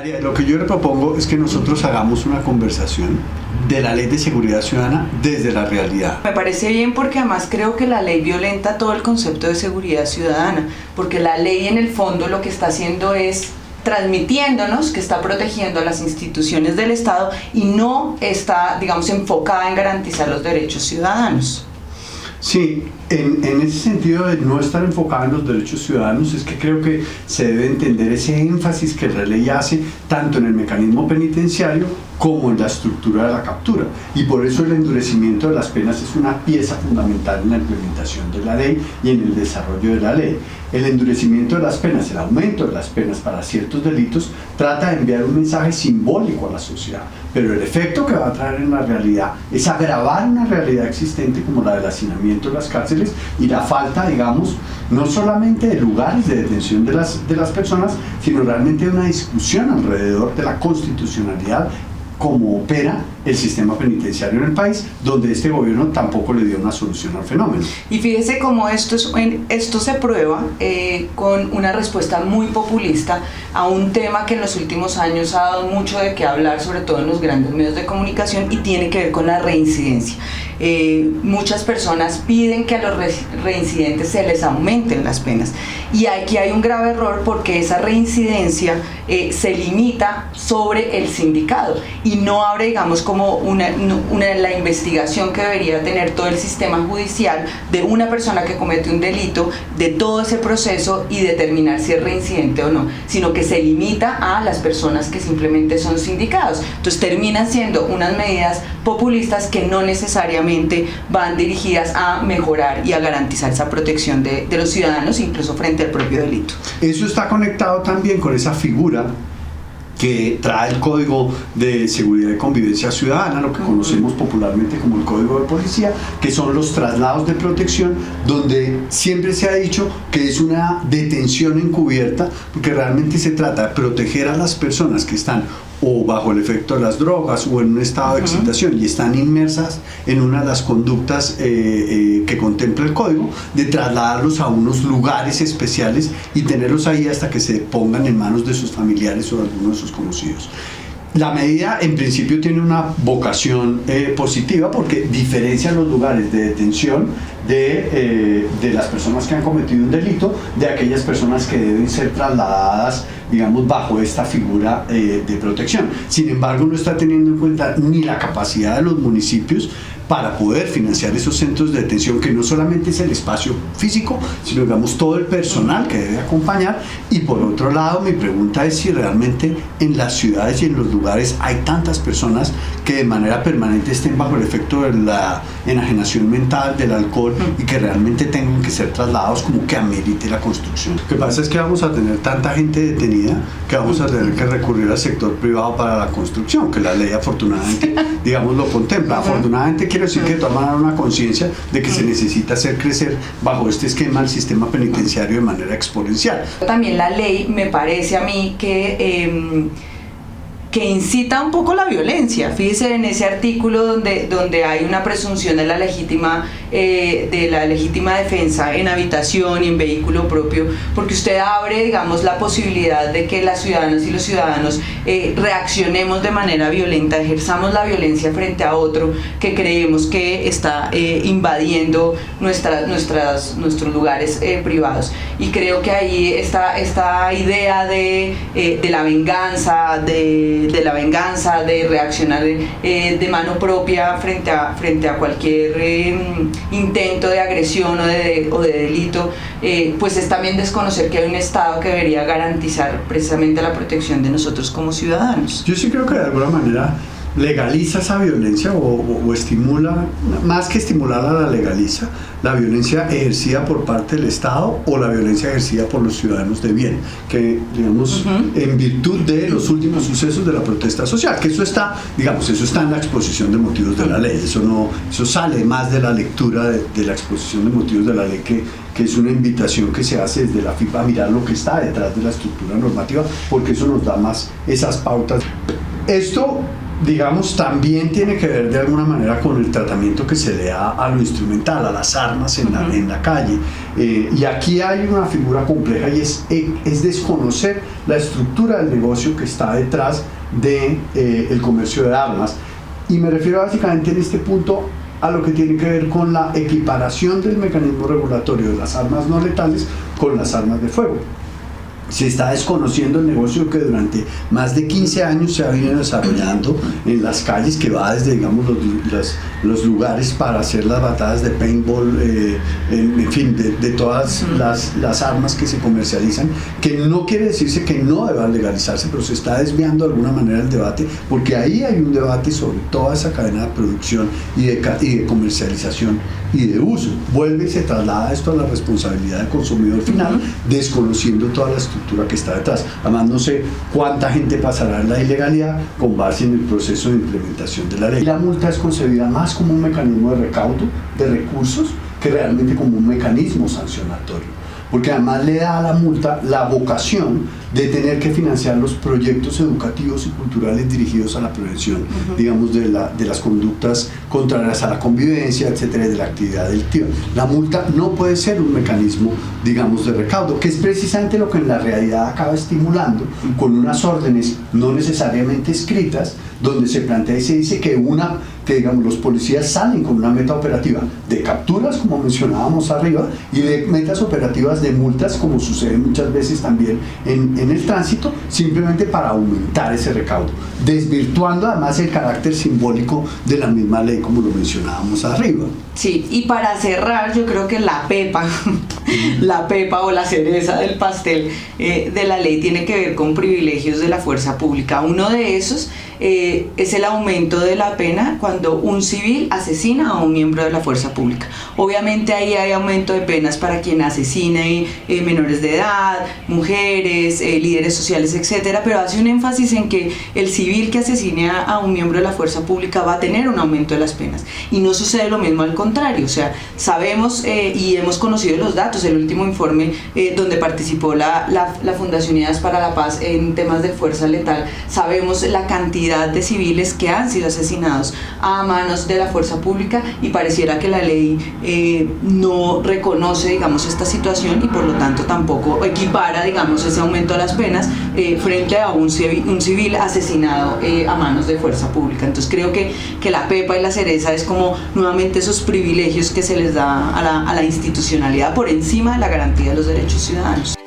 María, lo que yo le propongo es que nosotros hagamos una conversación de la Ley de Seguridad Ciudadana desde la realidad. Me parece bien porque además creo que la ley violenta todo el concepto de seguridad ciudadana, porque la ley en el fondo lo que está haciendo es transmitiéndonos que está protegiendo a las instituciones del Estado y no está, digamos, enfocada en garantizar los derechos ciudadanos. Sí, en ese sentido de no estar enfocada en los derechos ciudadanos es que creo que se debe entender ese énfasis que la ley hace tanto en el mecanismo penitenciario como en la estructura de la captura, y por eso el endurecimiento de las penas es una pieza fundamental en la implementación de la ley y en el desarrollo de la ley. El endurecimiento de las penas, el aumento de las penas para ciertos delitos trata de enviar un mensaje simbólico a la sociedad, pero el efecto que va a traer en la realidad es agravar una realidad existente como la del hacinamiento en las cárceles y la falta, digamos, no solamente de lugares de detención de las personas, sino realmente de una discusión alrededor de la constitucionalidad como opera el sistema penitenciario en el país, donde este gobierno tampoco le dio una solución al fenómeno. Y fíjese cómo esto se prueba con una respuesta muy populista a un tema que en los últimos años ha dado mucho de qué hablar, sobre todo en los grandes medios de comunicación, y tiene que ver con la reincidencia. Muchas personas piden que a los reincidentes se les aumenten las penas, y aquí hay un grave error porque esa reincidencia se limita sobre el sindicado y no abre, digamos, como la investigación que debería tener todo el sistema judicial de una persona que comete un delito, de todo ese proceso y determinar si es reincidente o no, sino que se limita a las personas que simplemente son sindicados. Entonces terminan siendo unas medidas populistas que no necesariamente van dirigidas a mejorar y a garantizar esa protección de los ciudadanos, incluso frente al propio delito. Eso está conectado también con esa figura que trae el Código de Seguridad y Convivencia Ciudadana, lo que conocemos popularmente como el Código de Policía, que son los traslados de protección, donde siempre se ha dicho que es una detención encubierta, porque realmente se trata de proteger a las personas que están o bajo el efecto de las drogas o en un estado de excitación y están inmersas en una de las conductas que contempla el código, de trasladarlos a unos lugares especiales y tenerlos ahí hasta que se pongan en manos de sus familiares o de algunos de sus conocidos. La medida en principio tiene una vocación positiva porque diferencia los lugares de detención de las personas que han cometido un delito de aquellas personas que deben ser trasladadas, digamos, bajo esta figura de protección. Sin embargo, no está teniendo en cuenta ni la capacidad de los municipios para poder financiar esos centros de detención, que no solamente es el espacio físico, sino, digamos, todo el personal que debe acompañar. Y por otro lado, mi pregunta es si realmente en las ciudades y en los lugares hay tantas personas que de manera permanente estén bajo el efecto de la enajenación mental, del alcohol, y que realmente tengan que ser trasladados como que amerite la construcción. Lo que pasa es que vamos a tener tanta gente detenida que vamos a tener que recurrir al sector privado para la construcción, que la ley afortunadamente, digamos, lo contempla. Afortunadamente quiero decir que de todas maneras una conciencia de que se necesita hacer crecer bajo este esquema el sistema penitenciario de manera exponencial. También la ley me parece a mí que incita un poco la violencia. Fíjese en ese artículo donde hay una presunción de la legítima defensa en habitación y en vehículo propio, porque usted abre, digamos, la posibilidad de que las ciudadanas y los ciudadanos reaccionemos de manera violenta, ejerzamos la violencia frente a otro que creemos que está invadiendo nuestros lugares privados. Y creo que ahí está esta idea de la venganza, de reaccionar de mano propia frente a cualquier intento de agresión o de delito, pues es también desconocer que hay un Estado que debería garantizar precisamente la protección de nosotros como ciudadanos. Yo sí creo que de alguna manera legaliza esa violencia o estimula, más que estimularla, la legaliza, la violencia ejercida por parte del Estado o la violencia ejercida por los ciudadanos de bien, que, digamos, en virtud de los últimos sucesos de la protesta social, que eso está, digamos, eso está en la exposición de motivos de la ley, eso sale más de la lectura de la exposición de motivos de la ley, que es una invitación que se hace desde la FIFA a mirar lo que está detrás de la estructura normativa, porque eso nos da más esas pautas. Esto digamos, también tiene que ver de alguna manera con el tratamiento que se le da a lo instrumental, a las armas en la calle. Y aquí hay una figura compleja y es desconocer la estructura del negocio que está detrás del comercio de armas. Y me refiero básicamente en este punto a lo que tiene que ver con la equiparación del mecanismo regulatorio de las armas no letales con las armas de fuego. Se está desconociendo el negocio que durante más de 15 años se ha venido desarrollando en las calles, que va desde, digamos, los lugares para hacer las batadas de paintball, en fin, de todas las armas que se comercializan, que no quiere decirse que no deban legalizarse, pero se está desviando de alguna manera el debate, porque ahí hay un debate sobre toda esa cadena de producción y de comercialización y de uso. Vuelve y se traslada esto a la responsabilidad del consumidor final, desconociendo toda la estructura que está detrás. Además, no sé cuánta gente pasará en la ilegalidad con base en el proceso de implementación de la ley. La multa es concebida más como un mecanismo de recaudo de recursos que realmente como un mecanismo sancionatorio, porque además le da a la multa la vocación de tener que financiar los proyectos educativos y culturales dirigidos a la prevención, digamos, de las conductas contrarias a la convivencia, etcétera, y de la actividad delictiva. La multa no puede ser un mecanismo, digamos, de recaudo, que es precisamente lo que en la realidad acaba estimulando con unas órdenes no necesariamente escritas, donde se plantea y se dice que digamos, los policías salen con una meta operativa de capturas, como mencionábamos arriba, y de metas operativas de multas, como sucede muchas veces también en el tránsito, simplemente para aumentar ese recaudo, desvirtuando además el carácter simbólico de la misma ley, como lo mencionábamos arriba. Sí, y para cerrar, yo creo que la pepa o la cereza del pastel de la ley tiene que ver con privilegios de la fuerza pública. Uno de esos es el aumento de la pena cuando un civil asesina a un miembro de la fuerza pública. Obviamente ahí hay aumento de penas para quien asesine menores de edad, mujeres, líderes sociales, etcétera, pero hace un énfasis en que el civil que asesine a un miembro de la fuerza pública va a tener un aumento de las penas. Y no sucede lo mismo al contrario, o sea, sabemos y hemos conocido los datos, el último informe donde participó la Fundación Unidas para la Paz en temas de fuerza letal, sabemos la cantidad de civiles que han sido asesinados a manos de la fuerza pública, y pareciera que la ley no reconoce, digamos, esta situación y por lo tanto tampoco equipara, digamos, ese aumento de las penas frente a un civil asesinado a manos de fuerza pública. Entonces creo que la pepa y la cereza es como nuevamente esos privilegios que se les da a la institucionalidad por encima de la garantía de los derechos ciudadanos.